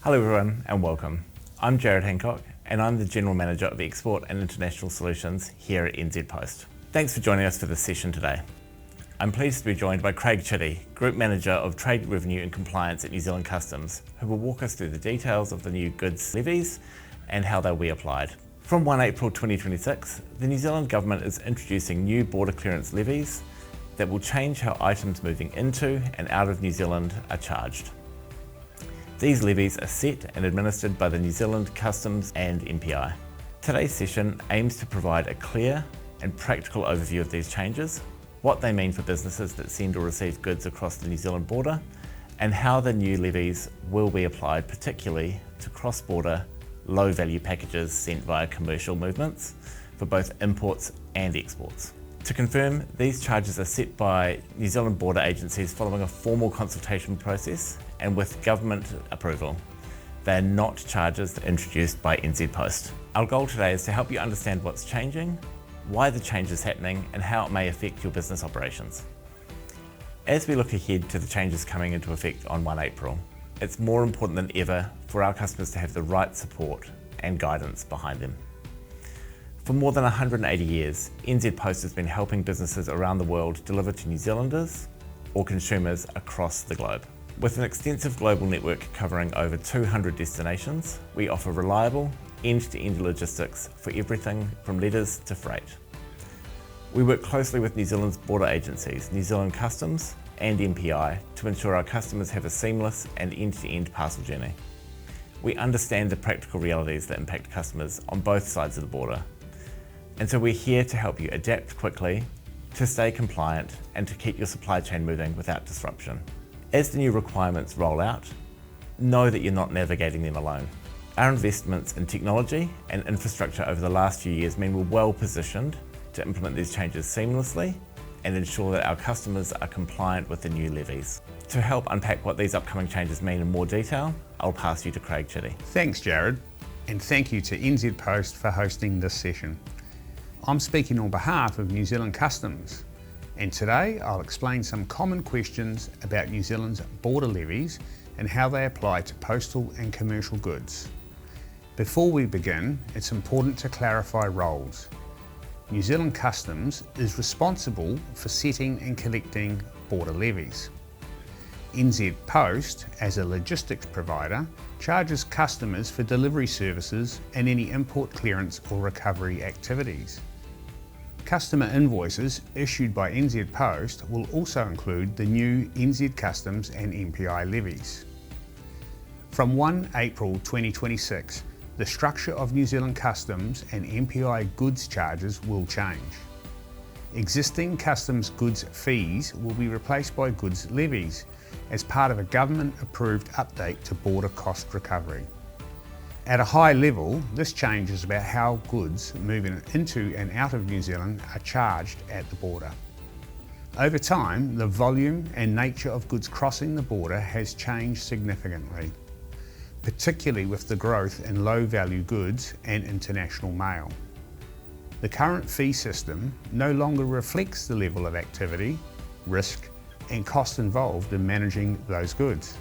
Hello everyone and welcome. I'm Jared Hancock and I'm the General Manager of Export and International Solutions here at NZ Post. Thanks for joining us for this session today. I'm pleased to be joined by Craig Chitty, Group Manager of Trade Revenue and Compliance at New Zealand Customs, who will walk us through the details of the new goods levies and how they'll be applied. From 1 April 2026, the New Zealand Government is introducing new border clearance levies that will change how items moving into and out of New Zealand are charged. These levies are set and administered by the New Zealand Customs and MPI. Today's session aims to provide a clear and practical overview of these changes, what they mean for businesses that send or receive goods across the New Zealand border, and how the new levies will be applied particularly to cross-border, low-value packages sent via commercial movements for both imports and exports. To confirm, these charges are set by New Zealand border agencies following a formal consultation process and with government approval. They are not charges introduced by NZ Post. Our goal today is to help you understand what's changing, why the change is happening, and how it may affect your business operations. As we look ahead to the changes coming into effect on 1 April, it's more important than ever for our customers to have the right support and guidance behind them. For more than 180 years, NZ Post has been helping businesses around the world deliver to New Zealanders or consumers across the globe. With an extensive global network covering over 200 destinations, we offer reliable, end-to-end logistics for everything from letters to freight. We work closely with New Zealand's border agencies, New Zealand Customs and MPI, to ensure our customers have a seamless and end-to-end parcel journey. We understand the practical realities that impact customers on both sides of the border. And so we're here to help you adapt quickly, to stay compliant, and to keep your supply chain moving without disruption. As the new requirements roll out, know that you're not navigating them alone. Our investments in technology and infrastructure over the last few years mean we're well positioned to implement these changes seamlessly and ensure that our customers are compliant with the new levies. To help unpack what these upcoming changes mean in more detail, I'll pass you to Craig Chitty. Thanks, Jared, and thank you to NZ Post for hosting this session. I'm speaking on behalf of New Zealand Customs, and today I'll explain some common questions about New Zealand's border levies and how they apply to postal and commercial goods. Before we begin, it's important to clarify roles. New Zealand Customs is responsible for setting and collecting border levies. NZ Post, as a logistics provider, charges customers for delivery services and any import clearance or recovery activities. Customer invoices issued by NZ Post will also include the new NZ Customs and MPI levies. From 1 April 2026, the structure of New Zealand Customs and MPI goods charges will change. Existing customs goods fees will be replaced by goods levies as part of a government-approved update to border cost recovery. At a high level, this change is about how goods moving into and out of New Zealand are charged at the border. Over time, the volume and nature of goods crossing the border has changed significantly, particularly with the growth in low-value goods and international mail. The current fee system no longer reflects the level of activity, risk, and cost involved in managing those goods.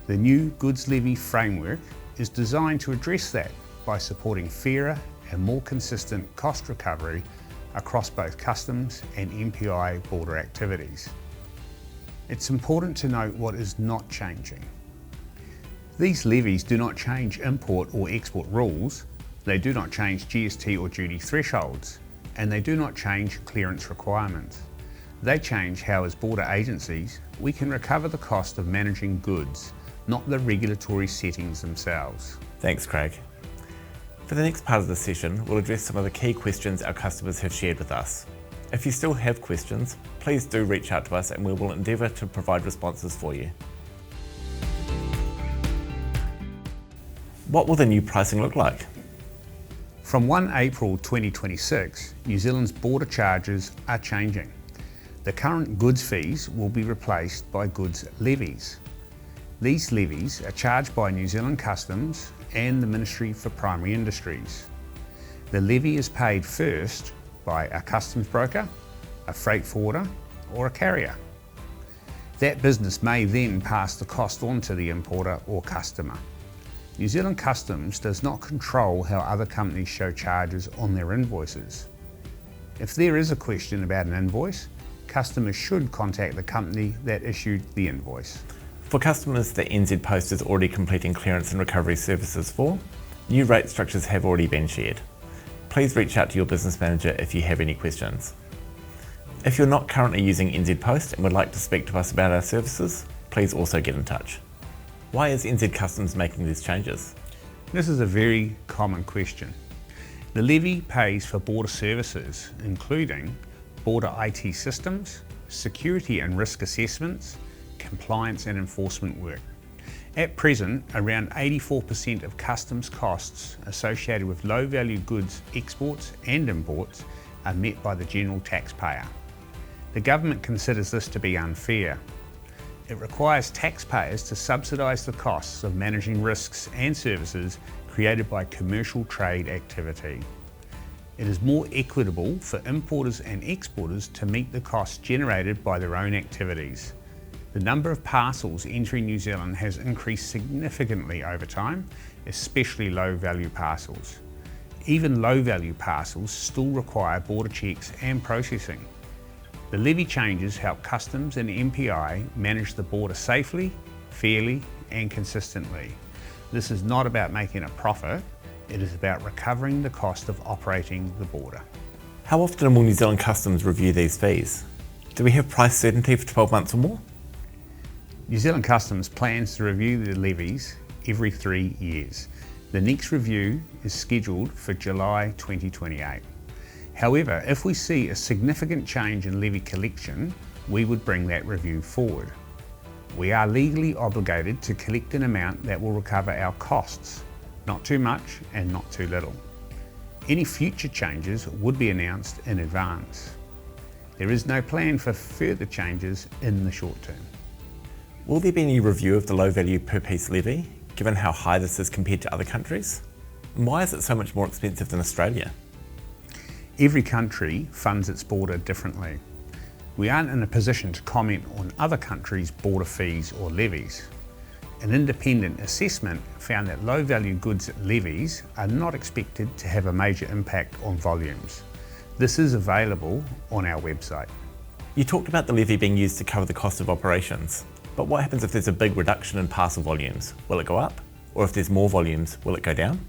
The new goods levy framework is designed to address that by supporting fairer and more consistent cost recovery across both customs and MPI border activities. It's important to note what is not changing. These levies do not change import or export rules, they do not change GST or duty thresholds, and they do not change clearance requirements. They change how, as border agencies, we can recover the cost of managing goods, not the regulatory settings themselves. Thanks, Craig. For the next part of the session, we'll address some of the key questions our customers have shared with us. If you still have questions, please do reach out to us and we will endeavour to provide responses for you. What will the new pricing look like? From 1 April 2026, New Zealand's border charges are changing. The current goods fees will be replaced by goods levies. These levies are charged by New Zealand Customs and the Ministry for Primary Industries. The levy is paid first by a customs broker, a freight forwarder, or a carrier. That business may then pass the cost on to the importer or customer. New Zealand Customs does not control how other companies show charges on their invoices. If there is a question about an invoice, customers should contact the company that issued the invoice. For customers that NZ Post is already completing clearance and recovery services for, new rate structures have already been shared. Please reach out to your business manager if you have any questions. If you're not currently using NZ Post and would like to speak to us about our services, please also get in touch. Why is NZ Customs making these changes? This is a very common question. The levy pays for border services, including border IT systems, security and risk assessments, compliance and enforcement work. At present, around 84% of customs costs associated with low-value goods exports and imports are met by the general taxpayer. The government considers this to be unfair. It requires taxpayers to subsidise the costs of managing risks and services created by commercial trade activity. It is more equitable for importers and exporters to meet the costs generated by their own activities. The number of parcels entering New Zealand has increased significantly over time, especially low-value parcels. Even low-value parcels still require border checks and processing. The levy changes help Customs and MPI manage the border safely, fairly and consistently. This is not about making a profit, it is about recovering the cost of operating the border. How often will New Zealand Customs review these fees? Do we have price certainty for 12 months or more? New Zealand Customs plans to review the levies every 3 years. The next review is scheduled for July 2028. However, if we see a significant change in levy collection, we would bring that review forward. We are legally obligated to collect an amount that will recover our costs, not too much and not too little. Any future changes would be announced in advance. There is no plan for further changes in the short term. Will there be any review of the low value per piece levy, given how high this is compared to other countries? And why is it so much more expensive than Australia? Every country funds its border differently. We aren't in a position to comment on other countries' border fees or levies. An independent assessment found that low-value goods levies are not expected to have a major impact on volumes. This is available on our website. You talked about the levy being used to cover the cost of operations, but what happens if there's a big reduction in parcel volumes? Will it go up? Or if there's more volumes, will it go down?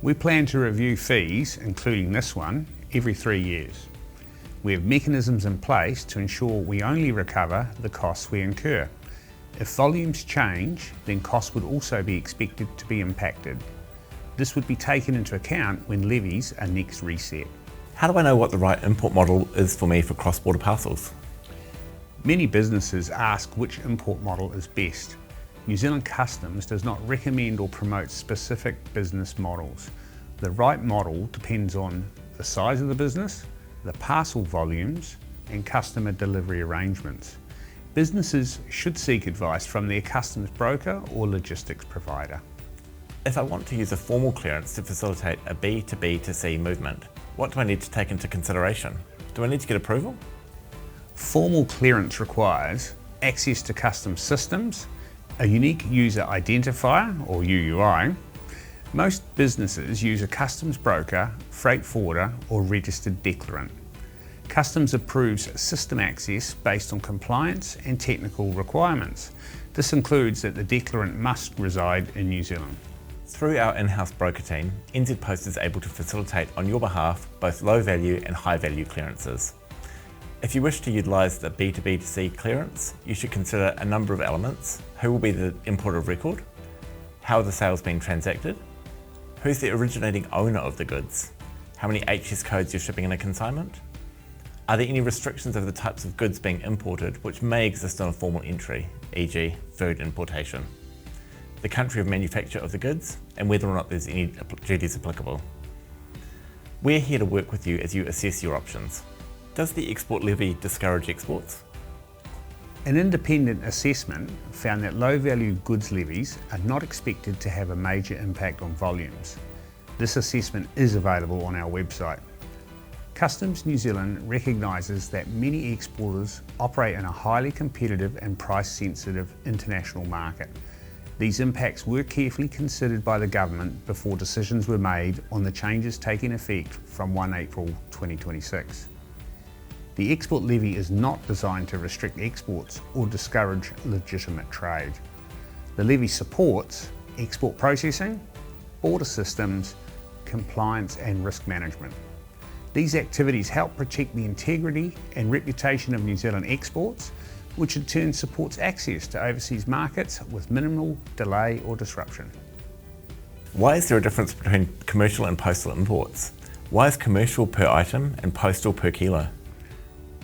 We plan to review fees, including this one, every 3 years. We have mechanisms in place to ensure we only recover the costs we incur. If volumes change, then costs would also be expected to be impacted. This would be taken into account when levies are next reset. How do I know what the right import model is for me for cross-border parcels? Many businesses ask which import model is best. New Zealand Customs does not recommend or promote specific business models. The right model depends on the size of the business, the parcel volumes, and customer delivery arrangements. Businesses should seek advice from their customs broker or logistics provider. If I want to use a formal clearance to facilitate a B to B to C movement, what do I need to take into consideration? Do I need to get approval? Formal clearance requires access to customs systems, a unique user identifier or UUI. Most businesses use a customs broker, freight forwarder or registered declarant. Customs approves system access based on compliance and technical requirements. This includes that the declarant must reside in New Zealand. Through our in-house broker team, NZ Post is able to facilitate on your behalf both low value and high value clearances. If you wish to utilise the B2B2C clearance, you should consider a number of elements. Who will be the importer of record? How are the sales being transacted? Who's the originating owner of the goods? How many HS codes you're shipping in a consignment? Are there any restrictions over the types of goods being imported which may exist on a formal entry, e.g. food importation? The country of manufacture of the goods and whether or not there's any duties applicable. We're here to work with you as you assess your options. Does the export levy discourage exports? An independent assessment found that low-value goods levies are not expected to have a major impact on volumes. This assessment is available on our website. Customs New Zealand recognises that many exporters operate in a highly competitive and price-sensitive international market. These impacts were carefully considered by the government before decisions were made on the changes taking effect from 1 April 2026. The export levy is not designed to restrict exports or discourage legitimate trade. The levy supports export processing, border systems, compliance and risk management. These activities help protect the integrity and reputation of New Zealand exports, which in turn supports access to overseas markets with minimal delay or disruption. Why is there a difference between commercial and postal imports? Why is commercial per item and postal per kilo?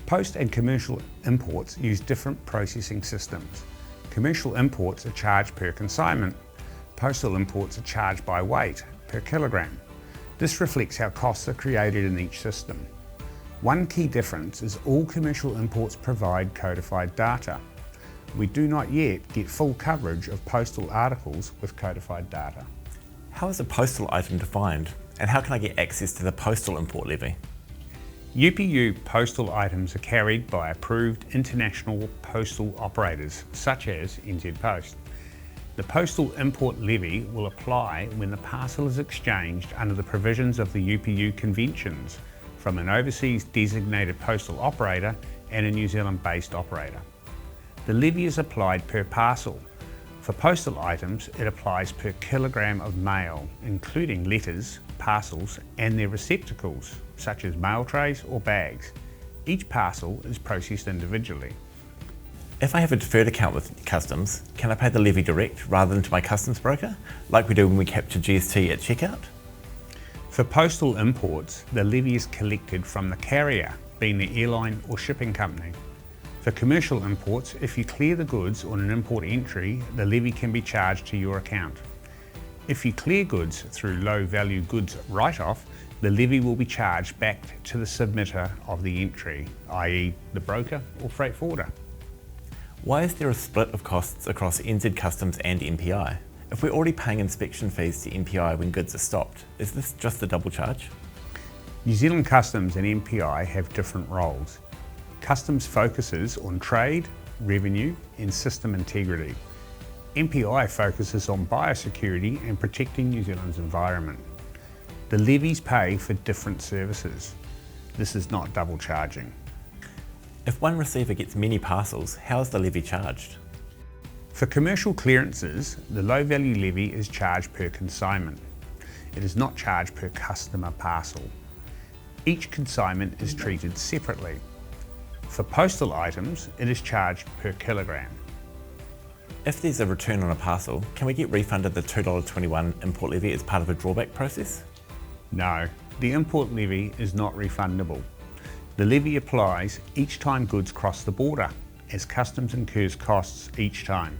Post and commercial imports use different processing systems. Commercial imports are charged per consignment. Postal imports are charged by weight, per kilogram. This reflects how costs are created in each system. One key difference is all commercial imports provide codified data. We do not yet get full coverage of postal articles with codified data. How is a postal item defined, and how can I get access to the postal import levy? UPU postal items are carried by approved international postal operators, such as NZ Post. The postal import levy will apply when the parcel is exchanged under the provisions of the UPU conventions from an overseas designated postal operator and a New Zealand-based operator. The levy is applied per parcel. For postal items, it applies per kilogram of mail, including letters, parcels, and their receptacles, such as mail trays or bags. Each parcel is processed individually. If I have a deferred account with customs, can I pay the levy direct rather than to my customs broker, like we do when we capture GST at checkout? For postal imports, the levy is collected from the carrier, being the airline or shipping company. For commercial imports, if you clear the goods on an import entry, the levy can be charged to your account. If you clear goods through low value goods write-off, the levy will be charged back to the submitter of the entry, i.e. the broker or freight forwarder. Why is there a split of costs across NZ Customs and MPI? If we're already paying inspection fees to MPI when goods are stopped, is this just a double charge? New Zealand Customs and MPI have different roles. Customs focuses on trade, revenue and system integrity. MPI focuses on biosecurity and protecting New Zealand's environment. The levies pay for different services. This is not double charging. If one receiver gets many parcels, how is the levy charged? For commercial clearances, the low value levy is charged per consignment. It is not charged per customer parcel. Each consignment is treated separately. For postal items, it is charged per kilogram. If there's a return on a parcel, can we get refunded the $2.21 import levy as part of a drawback process? No, the import levy is not refundable. The levy applies each time goods cross the border, as customs incurs costs each time.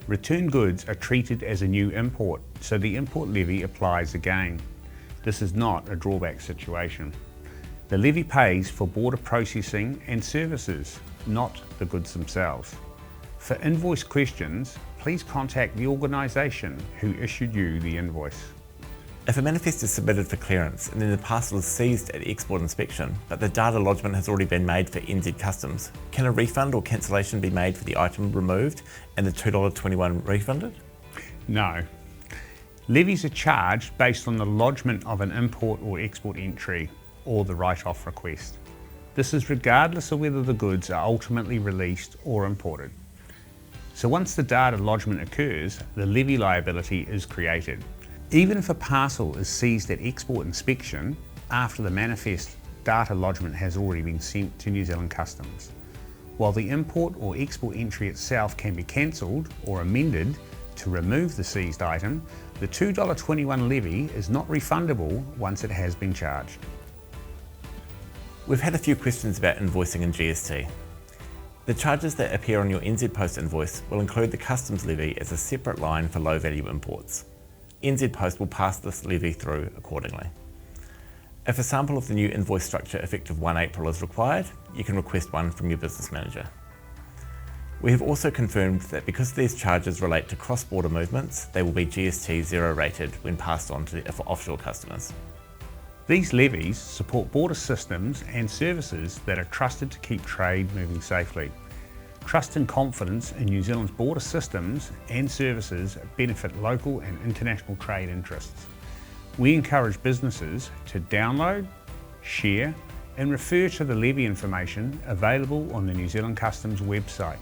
Returned goods are treated as a new import, so the import levy applies again. This is not a drawback situation. The levy pays for border processing and services, not the goods themselves. For invoice questions, please contact the organisation who issued you the invoice. If a manifest is submitted for clearance and then the parcel is seized at export inspection, but the data lodgement has already been made for NZ Customs, can a refund or cancellation be made for the item removed and the $2.21 refunded? No. Levies are charged based on the lodgement of an import or export entry or the write-off request. This is regardless of whether the goods are ultimately released or imported. So once the data lodgement occurs, the levy liability is created. Even if a parcel is seized at export inspection after the manifest data lodgement has already been sent to New Zealand Customs. While the import or export entry itself can be cancelled or amended to remove the seized item, the $2.21 levy is not refundable once it has been charged. We've had a few questions about invoicing and GST. The charges that appear on your NZ Post invoice will include the customs levy as a separate line for low value imports. NZ Post will pass this levy through accordingly. If a sample of the new invoice structure effective 1 April is required, you can request one from your business manager. We have also confirmed that because these charges relate to cross-border movements, they will be GST 0 rated when passed on to offshore customers. These levies support border systems and services that are trusted to keep trade moving safely. Trust and confidence in New Zealand's border systems and services benefit local and international trade interests. We encourage businesses to download, share and refer to the levy information available on the New Zealand Customs website.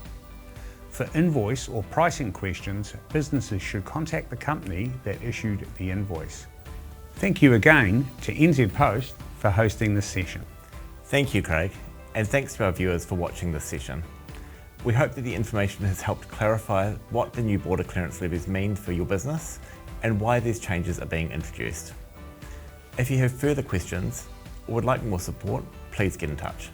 For invoice or pricing questions, businesses should contact the company that issued the invoice. Thank you again to NZ Post for hosting this session. Thank you, Craig, and thanks to our viewers for watching this session. We hope that the information has helped clarify what the new border clearance levies mean for your business and why these changes are being introduced. If you have further questions or would like more support, please get in touch.